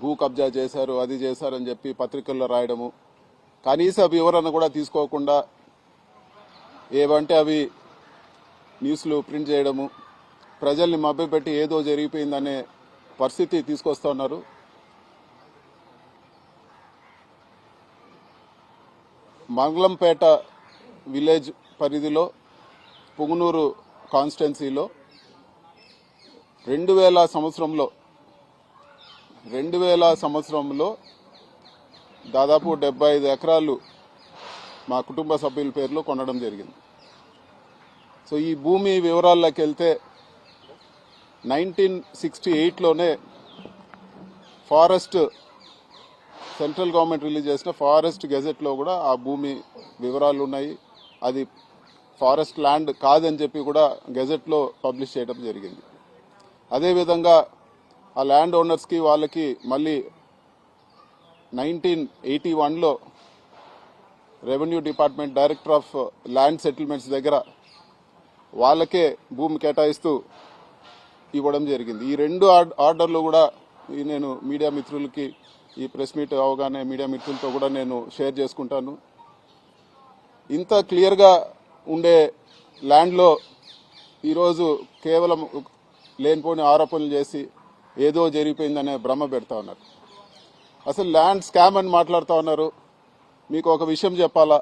భూ కబ్జా చేశారు, అది చేశారని చెప్పి పత్రికల్లో రాయడము, కనీస వివరణ కూడా తీసుకోకుండా ఏవంటే అవి న్యూస్లు ప్రింట్ చేయడము, ప్రజల్ని మభ్యపెట్టి ఏదో జరిగిపోయిందనే పరిస్థితి తీసుకొస్తా ఉన్నారు. మంగళంపేట విలేజ్ పరిధిలో పుంగనూరు కాన్స్టిట్యున్సీలో 2000 సంవత్సరంలో దాదాపు 75 ఎకరాలు మా కుటుంబ సభ్యుల పేరులో కొనడం జరిగింది. సో ఈ భూమి వివరాల్లోకి వెళ్తే 1968లోనే ఫారెస్ట్ సెంట్రల్ గవర్నమెంట్ రిలీజ్ చేసిన ఫారెస్ట్ గెజెట్లో కూడా ఆ భూమి వివరాలు ఉన్నాయి. అది ఫారెస్ట్ ల్యాండ్ కాదని చెప్పి కూడా గెజెట్లో పబ్లిష్ చేయడం జరిగింది. అదేవిధంగా ఆ ల్యాండ్ ఓనర్స్కి వాళ్ళకి మళ్ళీ 1981లో revenue department director of land settlements దగ్గర వాళ్ళకే భూమి కేటాయిస్తూ ఇవ్వడం జరిగింది. ఈ 2 ఆర్డర్లు కూడా నేను మీడియా మిత్రులకి ఈ ప్రెస్ మీట్ అవగానే మీడియా మిత్రులతో కూడా నేను షేర్ చేసుకుంటాను. ఇంత క్లియర్గా ఉండే ల్యాండ్లో ఈరోజు కేవలం లేనిపోని ఆరోపణలు చేసి ఏదో జరిగిపోయిందనే భ్రమ పెడతా ఉన్నారు. అసలు ల్యాండ్ స్కామ్ అని మాట్లాడుతూ ఉన్నారు. మీకు ఒక విషయం చెప్పాలా,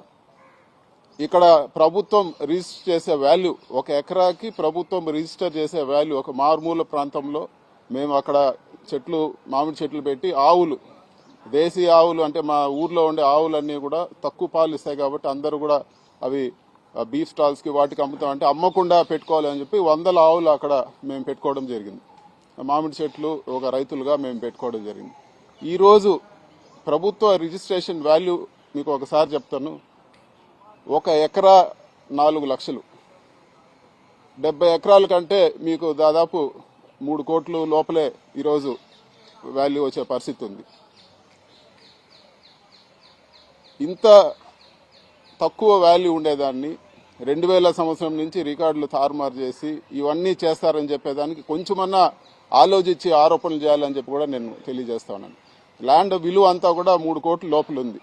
ఇక్కడ ప్రభుత్వం రిజిస్టర్ చేసే వాల్యూ, 1 ఎకరాకి ప్రభుత్వం రిజిస్టర్ చేసే వాల్యూ, ఒక మారుమూల ప్రాంతంలో మేము అక్కడ చెట్లు, మామిడి చెట్లు పెట్టి ఆవులు, దేశీ ఆవులు అంటే మా ఊర్లో ఉండే ఆవులన్నీ కూడా తక్కువ పాలు ఇస్తాయి కాబట్టి అందరూ కూడా అవి బీఫ్ స్టాల్స్కి వాటికి అమ్ముతాం, అంటే అమ్మకుండా పెట్టుకోవాలి అని చెప్పి 100 ఆవులు అక్కడ మేము పెట్టుకోవడం జరిగింది. మామిడి చెట్లు ఒక రైతులుగా మేము పెట్టుకోవడం జరిగింది. ఈరోజు ప్రభుత్వ రిజిస్ట్రేషన్ వాల్యూ మీకు ఒకసారి చెప్తాను. 1 ఎకరా 4 లక్షలు, 70 ఎకరాల కంటే మీకు దాదాపు 3 కోట్లు లోపలే ఈరోజు వాల్యూ వచ్చే పరిస్థితి ఉంది. ఇంత తక్కువ వాల్యూ ఉండేదాన్ని 2000 సంవత్సరం నుంచి రికార్డులు తారుమారు చేసి ఇవన్నీ చేస్తారని చెప్పేదానికి కొంచెమన్నా ఆలోచించి ఆరోపణలు చేయాలని చెప్పి కూడా నేను తెలియజేస్తా ఉన్నాను. ల్యాండ్ విలువ అంతా కూడా 3 కోట్ల లోపల ఉంది.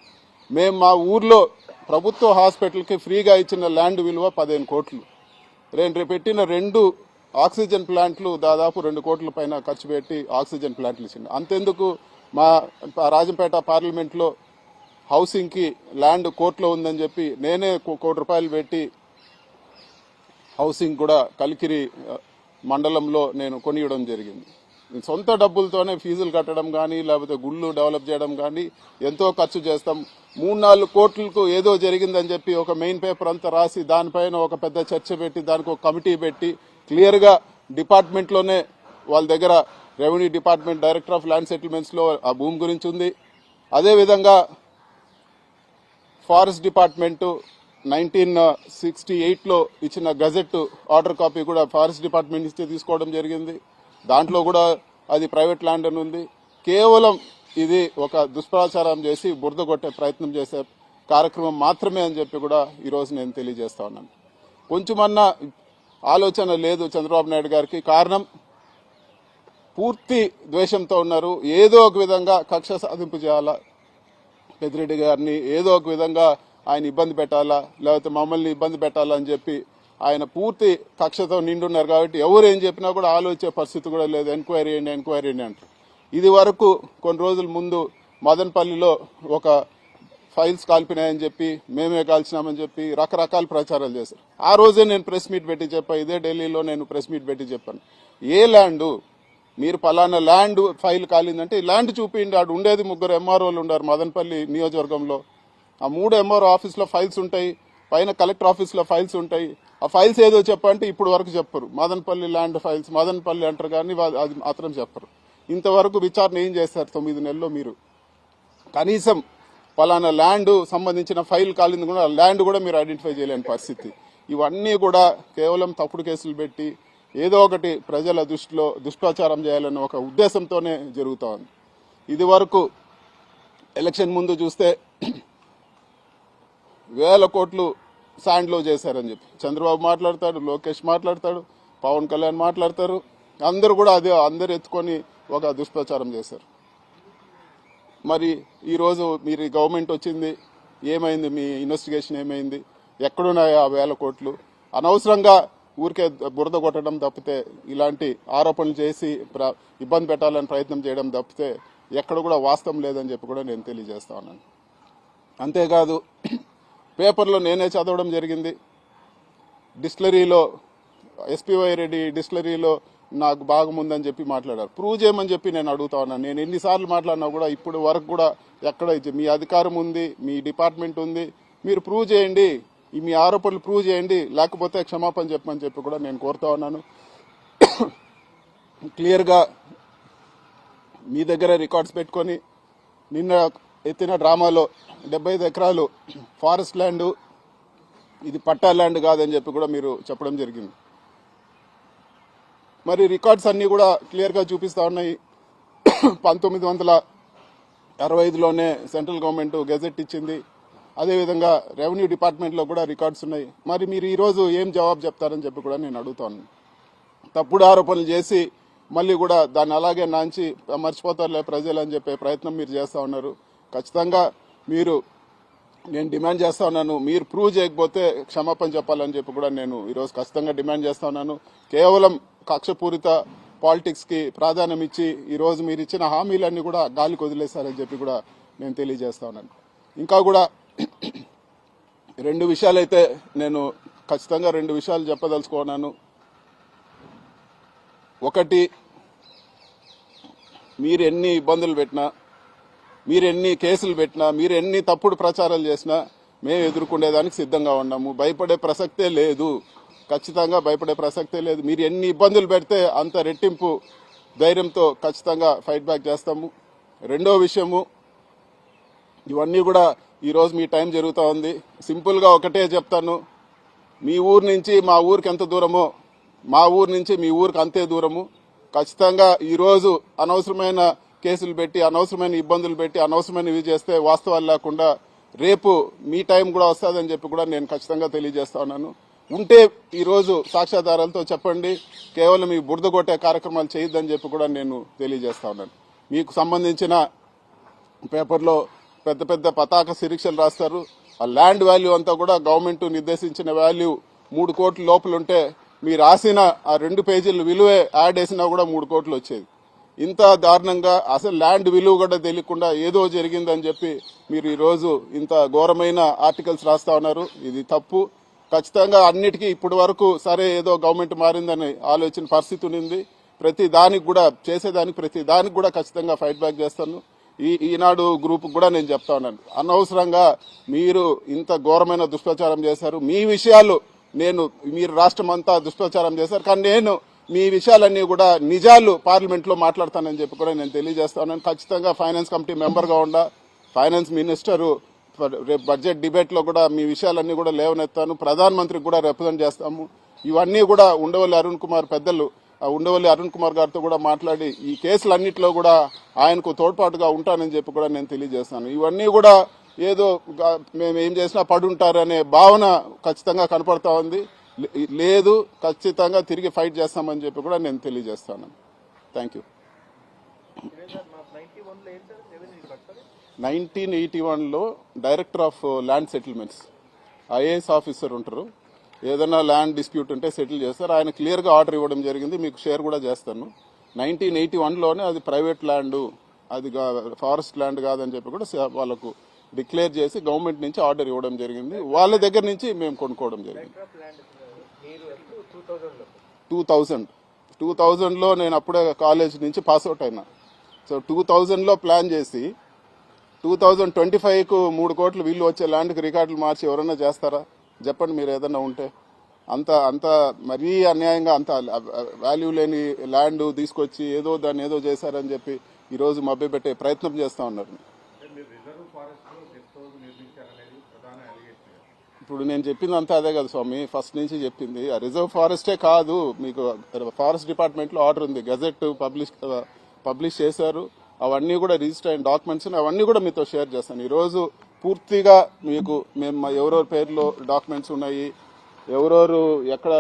మేము మా ఊర్లో ప్రభుత్వ హాస్పిటల్కి ఫ్రీగా ఇచ్చిన ల్యాండ్ విలువ 15 కోట్లు. రేపు పెట్టిన 2 ఆక్సిజన్ ప్లాంట్లు దాదాపు 2 కోట్ల పైన ఖర్చు పెట్టి ఆక్సిజన్ ప్లాంట్లు ఇచ్చింది. అంతెందుకు మా రాజంపేట పార్లమెంట్లో హౌసింగ్కి ల్యాండ్ కోర్టులో ఉందని చెప్పి నేనే ₹1 కోటి పెట్టి హౌసింగ్ కూడా కలికిరి మండలంలో నేను కొనియడం జరిగింది. సొంత డబ్బులతోనే ఫీజులు కట్టడం కానీ లేకపోతే గుళ్ళు డెవలప్ చేయడం కానీ ఎంతో ఖర్చు చేస్తాం. 3-4 కోట్లకు ఏదో జరిగిందని చెప్పి ఒక మెయిన్ పేపర్ అంతా రాసి దానిపైన ఒక పెద్ద చర్చ పెట్టి దానికి ఒక కమిటీ పెట్టి క్లియర్గా డిపార్ట్మెంట్లోనే వాళ్ళ దగ్గర revenue department director of land సెటిల్మెంట్స్లో ఆ భూమి గురించి ఉంది. అదేవిధంగా ఫారెస్ట్ డిపార్ట్మెంటు 1968లో ఇచ్చిన గజెట్ ఆర్డర్ కాపీ కూడా ఫారెస్ట్ డిపార్ట్మెంట్ ఇస్తే తీసుకోవడం జరిగింది. దాంట్లో కూడా అది ప్రైవేట్ ల్యాండ్ అని ఉంది. కేవలం ఇది ఒక దుష్ప్రచారం చేసి బురద కొట్టే ప్రయత్నం చేసే కార్యక్రమం మాత్రమే అని చెప్పి కూడా ఈరోజు నేను తెలియజేస్తా ఉన్నాను. కొంచెమన్నా ఆలోచన లేదు చంద్రబాబు నాయుడు గారికి. కారణం పూర్తి ద్వేషంతో ఉన్నారు. ఏదో ఒక విధంగా కక్ష సాధింపు చేయాలా, పెద్దిరెడ్డి గారిని ఏదో ఒక విధంగా ఆయన ఇబ్బంది పెట్టాలా, లేకపోతే మమ్మల్ని ఇబ్బంది పెట్టాలా అని చెప్పి ఆయన పూర్తి కక్షతో నిండున్నారు. కాబట్టి ఎవరు ఏం చెప్పినా కూడా ఆలోచించే పరిస్థితి కూడా లేదు. ఎంక్వైరీ చేయండి అంటారు. ఇది వరకు కొన్ని రోజుల ముందు మదనపల్లిలో ఒక ఫైల్స్ కాల్పినాయని చెప్పి మేమే కాల్చినామని చెప్పి రకరకాల ప్రచారాలు చేశారు. ఆ రోజే నేను ప్రెస్ మీట్ పెట్టి చెప్పాను. ఇదే ఢిల్లీలో నేను ప్రెస్ మీట్ పెట్టి చెప్పాను, ఏ ల్యాండు మీరు పలానా ల్యాండ్ ఫైల్ కాలిందంటే ఈ ల్యాండ్ చూపిండి. ఆడు ఉండేది 3 ఎంఆర్ఓలు ఉన్నారు మదనపల్లి నియోజకవర్గంలో. ఆ 3 ఎంఆర్ఓ ఆఫీస్లో ఫైల్స్ ఉంటాయి, పైన కలెక్టర్ ఆఫీస్లో ఫైల్స్ ఉంటాయి. ఆ ఫైల్స్ ఏదో చెప్పంటే ఇప్పుడు వరకు చెప్పరు. మదనపల్లి ల్యాండ్ ఫైల్స్ మదనపల్లి అంటారు కానీ అది మాత్రం చెప్పరు. ఇంతవరకు విచారణ ఏం చేస్తారు 9 నెలల్లో? మీరు కనీసం పలానా ల్యాండ్ సంబంధించిన ఫైల్ కాలింది కూడా ల్యాండ్ కూడా మీరు ఐడెంటిఫై చేయలేని పరిస్థితి. ఇవన్నీ కూడా కేవలం తప్పుడు కేసులు పెట్టి ఏదో ఒకటి ప్రజల దృష్టిలో దుష్ప్రచారం చేయాలన్న ఒక ఉద్దేశంతోనే జరుగుతూ ఉంది. ఇది వరకు ఎలక్షన్ ముందు చూస్తే 1000 కోట్లు శాండ్లో చేశారని చెప్పి చంద్రబాబు మాట్లాడతాడు, లోకేష్ మాట్లాడతాడు, పవన్ కళ్యాణ్ మాట్లాడతారు. అందరూ కూడా అదే అందరు ఎత్తుకొని ఒక దుష్ప్రచారం చేశారు. మరి ఈరోజు మీరు గవర్నమెంట్ వచ్చింది, ఏమైంది? మీ ఇన్వెస్టిగేషన్ ఏమైంది? ఎక్కడున్నాయి ఆ 1000 కోట్లు? అనవసరంగా ఊరికే బురద కొట్టడం తప్పితే, ఇలాంటి ఆరోపణలు చేసి ఇబ్బంది పెట్టాలని ప్రయత్నం చేయడం తప్పితే ఎక్కడ కూడా వాస్తవం లేదని చెప్పి కూడా నేను తెలియజేస్తా ఉన్నాను. అంతేకాదు, పేపర్లో నేనే చదవడం జరిగింది. డిస్టిలరీలో ఎస్పీవై రెడ్డి డిస్టిలరీలో నాకు భాగం ఉందని చెప్పి మాట్లాడారు. ప్రూవ్ చేయమని చెప్పి నేను అడుగుతా ఉన్నాను. నేను ఎన్నిసార్లు మాట్లాడినా కూడా ఇప్పుడు వరకు కూడా ఎక్కడ మీ అధికారం ఉంది, మీ డిపార్ట్మెంట్ ఉంది, మీరు ప్రూవ్ చేయండి, మీ ఆరోపణలు ప్రూవ్ చేయండి, లేకపోతే క్షమాపణ చెప్పమని చెప్పి కూడా నేను కోరుతా ఉన్నాను. క్లియర్గా మీ దగ్గర రికార్డ్స్ పెట్టుకొని నిన్న ఎత్తిన డ్రామాలో 75 ఎకరాలు ఫారెస్ట్ ల్యాండ్, ఇది పట్టా ల్యాండ్ కాదని చెప్పి కూడా మీరు చెప్పడం జరిగింది. మరి రికార్డ్స్ అన్ని కూడా క్లియర్గా చూపిస్తా ఉన్నాయి. 1965లోనే సెంట్రల్ గవర్నమెంట్ గెజెట్ ఇచ్చింది. అదేవిధంగా రెవెన్యూ డిపార్ట్మెంట్లో కూడా రికార్డ్స్ ఉన్నాయి. మరి మీరు ఈరోజు ఏం జవాబు చెప్తారని చెప్పి కూడా నేను అడుగుతాను. తప్పుడు ఆరోపణలు చేసి మళ్ళీ కూడా దాన్ని అలాగే నాంచి మర్చిపోతారులే ప్రజలు అని చెప్పే ప్రయత్నం మీరు చేస్తా ఉన్నారు. ఖచ్చితంగా నేను డిమాండ్ చేస్తా ఉన్నాను, మీరు ప్రూవ్ చేయకపోతే క్షమాపణ చెప్పాలని చెప్పి కూడా నేను ఈరోజు ఖచ్చితంగా డిమాండ్ చేస్తా ఉన్నాను. కేవలం కక్షపూరిత పాలిటిక్స్ కి ప్రాధాన్యం ఇచ్చి ఈరోజు మీరు ఇచ్చిన హామీలన్నీ కూడా గాలికి వదిలేశారని చెప్పి కూడా నేను తెలియజేస్తా ఉన్నాను. ఇంకా కూడా 2 విషయాలైతే నేను ఖచ్చితంగా 2 విషయాలు చెప్పదలుచుకున్నాను. ఒకటి, మీరు ఎన్ని ఇబ్బందులు పెట్టినా, మీరు ఎన్ని కేసులు పెట్టినా, మీరు ఎన్ని తప్పుడు ప్రచారాలు చేసినా మేము ఎదుర్కొనేదానికి సిద్ధంగా ఉన్నాము. భయపడే ప్రసక్తే లేదు, ఖచ్చితంగా భయపడే ప్రసక్తే లేదు. మీరు ఎన్ని ఇబ్బందులు పెడితే అంత రెట్టింపు ధైర్యంతో ఖచ్చితంగా ఫైట్ బ్యాక్ చేస్తాము. రెండో విషయము, ఇవన్నీ కూడా ఈరోజు మీ టైం జరుగుతూ ఉంది. సింపుల్గా ఒకటే చెప్తాను, మీ ఊరు నుంచి మా ఊరికి ఎంత దూరమో మా ఊరు నుంచి మీ ఊరికి అంతే దూరము. ఖచ్చితంగా ఈరోజు అనవసరమైన కేసులు పెట్టి, అనవసరమైన ఇబ్బందులు పెట్టి, అనవసరమైనవి చేస్తే వాస్తవాలు లేకుండా రేపు మీ టైం కూడా వస్తుందని చెప్పి కూడా నేను ఖచ్చితంగా తెలియజేస్తా ఉన్నాను. ఉంటే ఈరోజు సాక్ష్యాధారాలతో చెప్పండి, కేవలం ఈ బురద కొట్టే కార్యక్రమాలు చేయొద్దని చెప్పి కూడా నేను తెలియజేస్తా ఉన్నాను. మీకు సంబంధించిన పేపర్లో పెద్ద పెద్ద పతాక శీర్షికలు రాస్తారు. ఆ ల్యాండ్ వాల్యూ అంతా కూడా గవర్నమెంట్ నిర్దేశించిన వాల్యూ 3 కోట్ల లోపల ఉంటే మీరు రాసిన ఆ 2 పేజీల విలువే యాడ్ వేసినా కూడా 3 కోట్లు వచ్చేది. ఇంత దారుణంగా అసలు ల్యాండ్ విలువ కూడా తెలియకుండా ఏదో జరిగిందని చెప్పి మీరు ఈరోజు ఇంత ఘోరమైన ఆర్టికల్స్ రాస్తా ఉన్నారు. ఇది తప్పు. ఖచ్చితంగా అన్నిటికీ ఇప్పటి వరకు సరే ఏదో గవర్నమెంట్ మారిందని ఆలోచన పరిస్థితి ఉంది. ప్రతి దానికి కూడా చేసేదానికి ప్రతి దానికి కూడా ఖచ్చితంగా ఫైట్ బ్యాక్ చేస్తాను. ఈనాడు గ్రూప్ కూడా నేను చెప్తా ఉన్నాను, అనవసరంగా మీరు ఇంత ఘోరమైన దుష్ప్రచారం చేశారు. మీ విషయాలు మీరు రాష్ట్రం అంతా దుష్ప్రచారం చేశారు, కానీ నేను మీ విషయాలన్నీ కూడా నిజాలు పార్లమెంట్ లో మాట్లాడతానని చెప్పి కూడా నేను తెలియజేస్తా ఉన్నాను. ఖచ్చితంగా ఫైనాన్స్ కమిటీ మెంబర్ గా ఉండా, ఫైనాన్స్ మినిస్టర్ రేపు బడ్జెట్ డిబేట్ లో కూడా మీ విషయాలన్నీ కూడా లేవనెత్తాను. ప్రధానమంత్రికి కూడా రిప్రజెంట్ చేస్తాము. ఇవన్నీ కూడా ఉండవల్లి అరుణ్ కుమార్ పెద్దలు ఉండవల్లి అరుణ్ కుమార్ గారితో కూడా మాట్లాడి ఈ కేసులన్నింటిలో కూడా ఆయనకు తోడ్పాటుగా ఉంటానని చెప్పి కూడా నేను తెలియజేస్తాను. ఇవన్నీ కూడా ఏదో మేము ఏం చేసినా పడుంటారనే భావన ఖచ్చితంగా కనపడతా ఉంది. లేదు, ఖచ్చితంగా తిరిగి ఫైట్ చేస్తామని చెప్పి కూడా నేను తెలియజేస్తాను. Thank you. 1981లో director of land settlements IAS officer ఉంటారు. ఏదైనా ల్యాండ్ డిస్ప్యూట్ ఉంటే సెటిల్ చేస్తారు. ఆయన క్లియర్గా ఆర్డర్ ఇవ్వడం జరిగింది, మీకు షేర్ కూడా చేస్తాను. 1981లోనే అది ప్రైవేట్ ల్యాండ్, అది ఫారెస్ట్ ల్యాండ్ కాదని చెప్పి కూడా వాళ్ళకు డిక్లేర్ చేసి గవర్నమెంట్ నుంచి ఆర్డర్ ఇవ్వడం జరిగింది. వాళ్ళ దగ్గర నుంచి మేము కొనుక్కోవడం జరిగింది. 2000లో నేను అప్పుడే కాలేజ్ నుంచి పాస్అవుట్ అయినా. సో 2000లో ప్లాన్ చేసి 2025కు 3 కోట్లు వీళ్ళు వచ్చే ల్యాండ్కి రికార్డులు మార్చి ఎవరైనా చేస్తారా? చెప్పండి మీరు ఏదన్నా ఉంటే. అంత మరీ అన్యాయంగా అంత వాల్యూ లేని ల్యాండ్ తీసుకొచ్చి దాన్ని ఏదో చేశారని చెప్పి ఈరోజు మభ్యపెట్టే ప్రయత్నం చేస్తా ఉన్నారు. ఇప్పుడు నేను చెప్పింది అంతా అదే కదా స్వామి, ఫస్ట్ నుంచి చెప్పింది. రిజర్వ్ ఫారెస్టే కాదు, మీకు ఫారెస్ట్ డిపార్ట్మెంట్ లో ఆర్డర్ ఉంది, గెజెట్ పబ్లిష్ చేశారు. అవన్నీ కూడా రిజిస్టర్ అయిన డాక్యుమెంట్స్ అవన్నీ కూడా మీతో షేర్ చేస్తాను. ఈరోజు పూర్తిగా మీకు మేము ఎవరెవరి పేర్లో డాక్యుమెంట్స్ ఉన్నాయి, ఎవరెవరు ఎక్కడ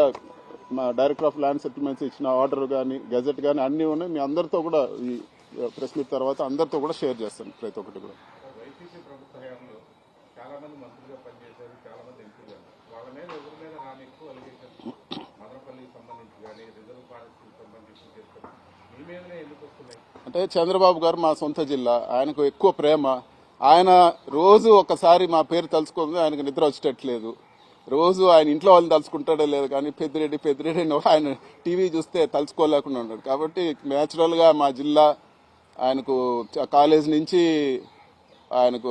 మా డైరెక్టర్ ఆఫ్ ల్యాండ్ సెటిల్మెంట్స్ ఇచ్చిన ఆర్డర్ కానీ గెజెట్ కానీ అన్నీ ఉన్నాయి. మీ అందరితో కూడా ప్రెస్ మీట్ తర్వాత అందరితో కూడా షేర్ చేస్తాను ప్రతి ఒక్కటి కూడా. వైసీపీ ప్రభుత్వ హయాంలో చాలా మంది మంత్రులుగా పనిచేశారు, చాలా మంది ఎంపీలు. వాళ్ళ మీద ఎవరి మీద రాని ఎక్కువ అలిగేషన్స్ మదనపల్లికి సంబంధించి కానీ రిజర్వ్ ఫారెస్ట్కి సంబంధించి చేస్తారు. మీ మీదనే ఎందుకు వస్తున్నాయి? అంటే చంద్రబాబు గారు మా సొంత జిల్లా, ఆయనకు ఎక్కువ ప్రేమ. ఆయన రోజు ఒకసారి మా పేరు తలుచుకోగా ఆయనకు నిద్ర వచ్చేటట్లేదు. రోజు ఆయన ఇంట్లో వాళ్ళని తలుచుకుంటాడో లేదు కానీ పెద్దిరెడ్డి ఆయన టీవీ చూస్తే తలుచుకోలేకుండా ఉన్నాడు. కాబట్టి న్యాచురల్ గా మా జిల్లా ఆయనకు కాలేజ్ నుంచి ఆయనకు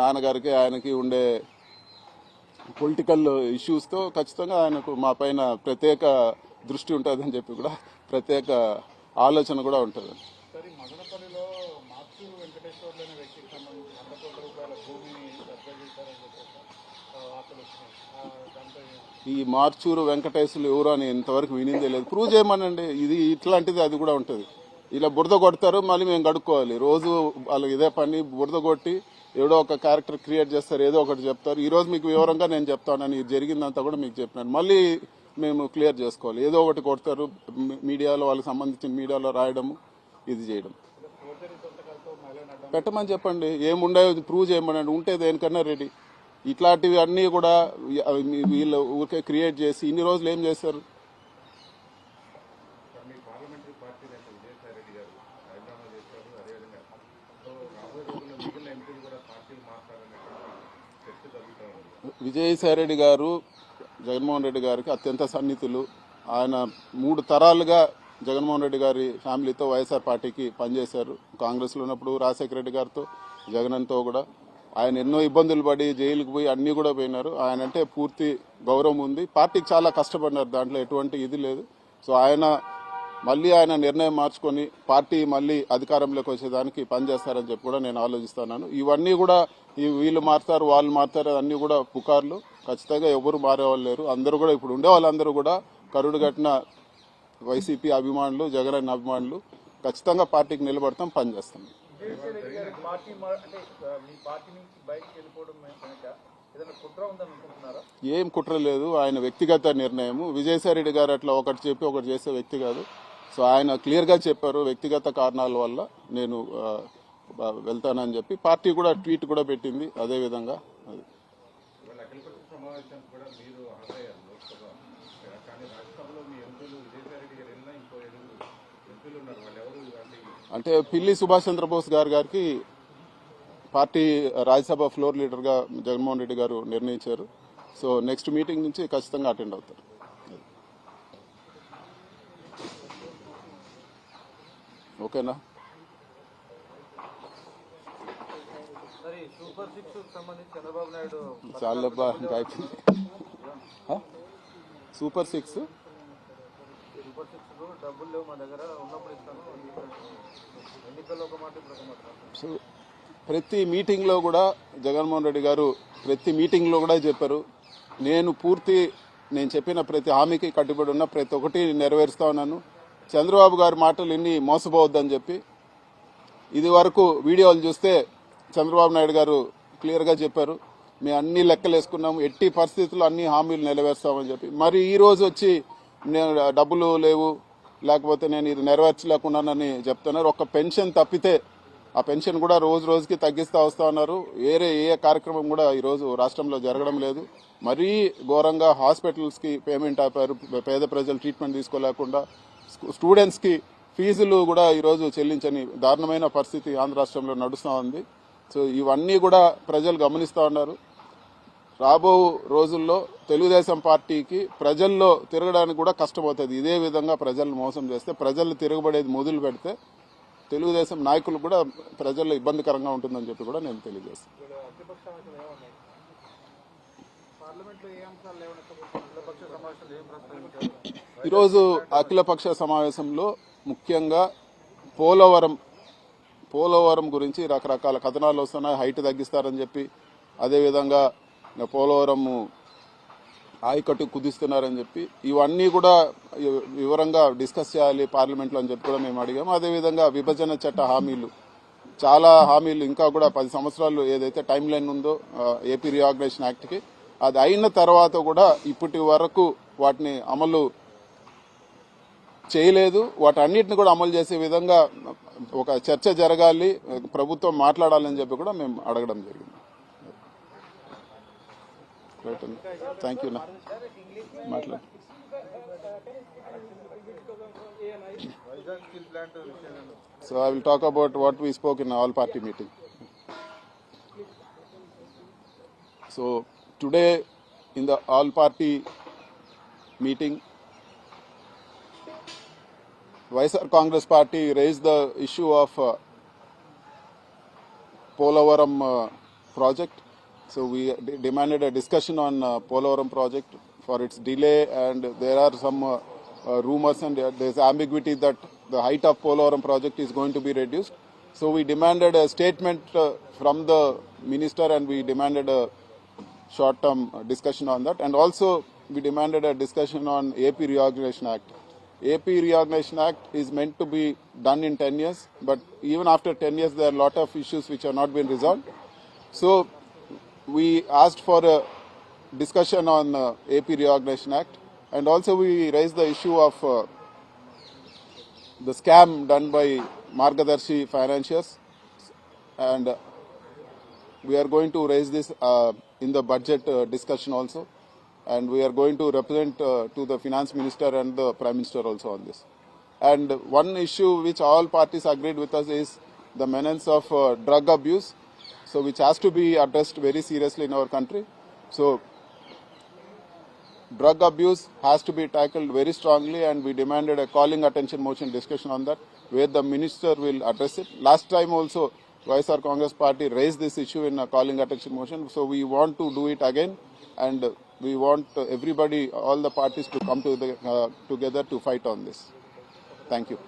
నాన్నగారికి ఆయనకి ఉండే పొలిటికల్ ఇష్యూస్తో ఖచ్చితంగా ఆయనకు మా పైన ప్రత్యేక దృష్టి ఉంటుందని చెప్పి కూడా ప్రత్యేక ఆలోచన కూడా ఉంటుంది. మదనపల్లిలో మార్చూరు వెంకటేశ్వర్లు అనే వ్యక్తికి సంబంధించి 100 కోట్ల రూపాయల భూమిని కబ్జా చేశారని చెప్పేసి వార్తలు వచ్చినాయి. ఈ మార్చూరు వెంకటేశ్వర్లు ఎవరు అని ఇంతవరకు వినిందే లేదు. ప్రూవ్ చేయమనండి. ఇది ఇట్లాంటిది అది కూడా ఉంటుంది. ఇలా బురద కొడతారు, మళ్ళీ మేము కడుక్కోవాలి. రోజు వాళ్ళకి ఇదే పని, బురద కొట్టి ఏదో ఒక క్యారెక్టర్ క్రియేట్ చేస్తారు, ఏదో ఒకటి చెప్తారు. ఈ రోజు మీకు వివరంగా నేను చెప్తానని ఇది జరిగిందంతా కూడా మీకు చెప్పినాను. మళ్ళీ మేము క్లియర్ చేసుకోవాలి. ఏదో ఒకటి కొడతారు, మీడియాలో వాళ్ళకి సంబంధించిన మీడియాలో రాయడము, ఇది చేయడం. పెట్టమని చెప్పండి, ఏముండేది ప్రూవ్ చేయమనండి. ఉంటే దేనికన్నా రెడీ. ఇట్లాంటివి అన్నీ కూడా వీళ్ళు ఊరికే క్రియేట్ చేసి ఇన్ని రోజులు ఏం చేశారు? విజయసాయి రెడ్డి గారు జగన్మోహన్ రెడ్డి గారికి అత్యంత సన్నిహితులు. ఆయన 3 తరాలుగా జగన్మోహన్ రెడ్డి గారి ఫ్యామిలీతో వైఎస్ఆర్ పార్టీకి పనిచేశారు. కాంగ్రెస్లో ఉన్నప్పుడు రాజశేఖర రెడ్డి గారితో, జగన్తో కూడా ఆయన ఎన్నో ఇబ్బందులు పడి జైలుకు పోయి అన్నీ కూడా పోయినారు. ఆయన అంటే పూర్తి గౌరవం ఉంది. పార్టీకి చాలా కష్టపడినారు, దాంట్లో ఎటువంటి ఇది లేదు. సో ఆయన నిర్ణయం మార్చుకొని పార్టీ మళ్ళీ అధికారంలోకి వచ్చేదానికి పనిచేస్తారని చెప్పి కూడా నేను ఆలోచిస్తున్నాను. ఇవన్నీ కూడా వీళ్ళు మారుతారు, వాళ్ళు మారుతారు, అన్నీ కూడా పుకార్లు. ఖచ్చితంగా ఎవరు మారేవాళ్ళు లేరు. అందరూ కూడా ఇప్పుడు ఉండే వాళ్ళందరూ కూడా కరుడు కట్టిన వైసీపీ అభిమానులు, జగన్ అభిమానులు. ఖచ్చితంగా పార్టీకి నిలబడతాం, పనిచేస్తాం. ఏం కుట్ర లేదు, ఆయన వ్యక్తిగత నిర్ణయం. విజయసాయి రెడ్డి గారు అట్లా ఒకటి చెప్పి ఒకటి చేసే వ్యక్తి కాదు. సో ఆయన క్లియర్ గా చెప్పారు, వ్యక్తిగత కారణాల వల్ల నేను వెళ్తానని చెప్పి. పార్టీ కూడా ట్వీట్ కూడా పెట్టింది అదే విధంగా. అంటే పిల్లి సుభాష్ చంద్రబోస్ గారికి పార్టీ రాజ్యసభ ఫ్లోర్ లీడర్ గా జగన్మోహన్ రెడ్డి గారు నిర్ణయించారు. సో నెక్స్ట్ మీటింగ్ నుంచి ఖచ్చితంగా అటెండ్ అవుతారు. ఓకేనా? చాలబ్బా, ఇంకా అయిపోయింది. సూపర్ సిక్స్ డబ్బులు లేవు మా దగ్గర, ఉన్నప్పుడు ఇస్తాను. ఎన్నికల్లో ఒక మాట ప్రతి మీటింగ్ లో కూడా జగన్మోహన్ రెడ్డి గారు ప్రతి మీటింగ్ లో కూడా చెప్పారు, నేను చెప్పిన ప్రతి హామీకి కట్టుబడి ఉన్న ప్రతి ఒక్కటి నెరవేరుస్తా ఉన్నాను. చంద్రబాబు గారి మాటలు ఇన్ని మోసపోవద్దని చెప్పి ఇది వరకు వీడియోలు చూస్తే చంద్రబాబు నాయుడు గారు క్లియర్ గా చెప్పారు, మేము అన్ని లెక్కలు వేసుకున్నాము, ఎట్టి పరిస్థితుల్లో అన్ని హామీలు నెరవేరుస్తామని చెప్పి. మరి ఈ రోజు వచ్చి నేను డబ్బులు లేవు, లేకపోతే నేను ఇది నెరవేర్చలేకున్నానని చెప్తున్నారు. ఒక పెన్షన్ తప్పితే ఆ పెన్షన్ కూడా రోజు రోజుకి తగ్గిస్తూ వస్తా ఉన్నారు. ఏ కార్యక్రమం కూడా ఈ రోజు రాష్ట్రంలో జరగడం లేదు. మరీ ఘోరంగా హాస్పిటల్స్ కి పేమెంట్ ఆపారు, పేద ప్రజలు ట్రీట్మెంట్ తీసుకోలేకుండా. స్టూడెంట్స్ కి ఫీజులు కూడా ఈ రోజు చెల్లించని దారుణమైన పరిస్థితి ఆంధ్ర రాష్ట్రంలో నడుస్తూ ఉంది. సో ఇవన్నీ కూడా ప్రజలు గమనిస్తూ ఉన్నారు. రాబో రోజుల్లో తెలుగుదేశం పార్టీకి ప్రజల్లో తిరగడానికి కూడా కష్టమవుతుంది. ఇదే విధంగా ప్రజలను మోసం చేస్తే, ప్రజలు తిరగబడేది మొదలు పెడితే తెలుగుదేశం నాయకులు కూడా ప్రజల్లో ఇబ్బందికరంగా ఉంటుందని చెప్పి కూడా నేను తెలియజేస్తాను. ఈరోజు అఖిలపక్ష సమావేశంలో ముఖ్యంగా పోలవరం గురించి రకరకాల కథనాలు వస్తున్నాయి. హైట్ తగ్గిస్తారని చెప్పి, అదేవిధంగా పోలవరం ఆయకట్టు కుదిస్తున్నారని చెప్పి, ఇవన్నీ కూడా వివరంగా డిస్కస్ చేయాలి పార్లమెంట్లో అని చెప్పి కూడా మేము అడిగాము. అదేవిధంగా విభజన చట్ట హామీలు, చాలా హామీలు ఇంకా కూడా 10 సంవత్సరాలు ఏదైతే టైం లైన్ ఉందో ఏపీ రీఆర్గనైజేషన్ యాక్ట్కి, అది అయిన తర్వాత కూడా ఇప్పటి వరకు వాటిని అమలు చేయలేదు. వాటన్నిటిని కూడా అమలు చేసే విధంగా ఒక చర్చ జరగాలి, ప్రభుత్వం మాట్లాడాలని చెప్పి కూడా మేము అడగడం జరిగింది. Thank you. మాట్లాడు. So I will talk about what we spoke in all party meeting. So today in the all party meeting, YSR Congress Party raised the issue of Polavaram project. So we demanded a discussion on Polavaram project for its delay, and there are some rumors and there is ambiguity that the height of Polavaram project is going to be reduced. So we demanded a statement from the minister, and we demanded a short-term discussion on that, and also we demanded a discussion on AP Reorganization Act. AP Reorganization Act is meant to be done in 10 years, but even after 10 years there are a lot of issues which have not been resolved. So we asked for a discussion on AP Reorganization Act, and also we raised the issue of the scam done by Margadarshi Financiers, and we are going to raise this in the budget discussion also, and we are going to represent to the finance minister and the prime minister also on this. And one issue which all parties agreed with us is the menace of drug abuse, so which has to be addressed very seriously in our country. So drug abuse has to be tackled very strongly, and we demanded a calling attention motion discussion on that, where the minister will address it. Last time also YSR Congress Party raised this issue in a calling attention motion, so we want to do it again, and we want everybody, all the parties to come together to fight on this. Thank you.